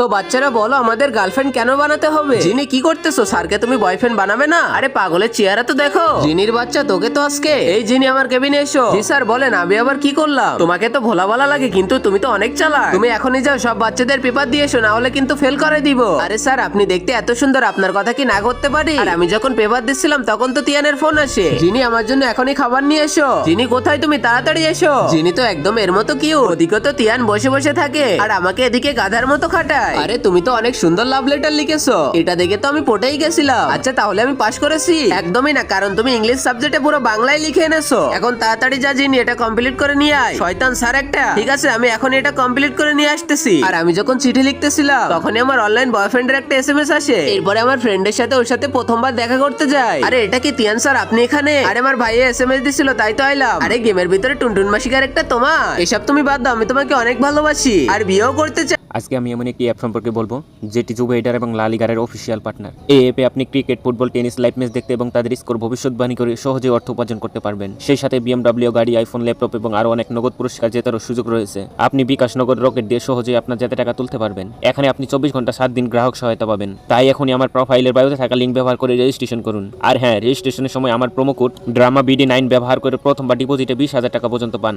তো বাচ্চারা বলো আমাদের গার্লফ্রেন্ড কেন বানাতে হবে? জিনি কি করতেছো? স্যারকে তুমি বয়ফ্রেন্ড বানাবে না? আরে পাগলের চেহারা তো দেখো। জিনির বাচ্চা তোকে তো আজকে। এই জিনি আমার কেবিনে এসো। জি স্যার বলেন, আমি আবার কি করলাম? তোমাকে তো ভোলা ভালা লাগে কিন্তু তুমি তো অনেক চালাক। তুমি এখনই যাও সব বাচ্চাদের পেপার দিয়ে এসো, না হলে কিন্তু ফেল করে দিব। আরে স্যার আপনি দেখতে এত সুন্দর, আপনার কথা কি না করতে পারি? আর আমি যখন পেপার দিচ্ছিলাম তখন তো তিয়ানের ফোন আসে। জিনি আমার জন্য এখনই খাবার নিয়ে এসো। জিনি কোথায়? তুমি তাড়াতাড়ি এসো। জিনি তো একদম এর মতো কিউট। ওদিকে তো তিয়ান বসে বসে থাকে আর আমাকে এদিকে গাধার মতো খাটায়। আরে তুমি তো অনেক সুন্দর লাভ লেটার লিখেছো, এটা দেখে তো আমি পটেই গেছিলাম। আচ্ছা তাহলে আমি পাশ করেছি? একদমই না, কারণ তুমি ইংলিশ সাবজেক্টে পুরো বাংলায় লিখে এনেছো। এখন তাড়াতাড়ি যা জিনি এটা কমপ্লিট করে নিয়ে আয়। শয়তান স্যার একটা। ঠিক আছে আমি এখন এটা কমপ্লিট করে নিয়ে আসতেছি। আর আমি যখন চিঠি লিখতেছিলাম তখনই আমার অনলাইন বয়ফ্রেন্ডের একটা এসএমএস আসে। এরপরে আমার ফ্রেন্ডের সাথে ওর সাথে প্রথমবার দেখা করতে যাই। আরে এটা কি তিয়ান স্যার আপনি এখানে? আরে আমার ভাইয়ে এসএমএস দিছিল তাই তো আইলাম। আরে গেমের ভিতরে টুনটুন মাসিকার একটা তোমার। এসব তুমি বাদ দাও, আমি তোমাকে অনেক ভালোবাসি আর বিয়েও করতে চাই। আজকে আমি এমন একটি অ্যাপ সম্পর্কে বলবো যেটি যুব এডার এবং লা লিগার অফিসিয়াল পার্টনার। এই অ্যাপে আপনি cricket, football, tennis live match দেখতে এবং তাদের স্কোর ভবিষ্যৎবাণী করে সহজে অর্থ উপার্জন করতে পারবেন। সেই সাথে বিএমডব্লিউ গাড়ি, আইফোন, ল্যাপটপ এবং আরো অনেক নগদ পুরস্কার জেতারও সুযোগ রয়েছে। আপনি বিকাশ নগদ রকেট দিয়ে সহজে আপনার যাতে টাকা তুলতে পারবেন। এখানে আপনি 24 ঘন্টা 7 দিন গ্রাহক সহায়তা পাবেন। তাই এখনই আমার প্রোফাইলের বায়োতে থাকা লিঙ্ক ব্যবহার করে রেজিস্ট্রেশন করুন। আর হ্যাঁ, রেজিস্ট্রেশনের সময় আমার প্রোমো কোড ড্রামা BD9 ব্যবহার করে প্রথমবার ডিপোজিটে 20,000 টাকা পর্যন্ত পান।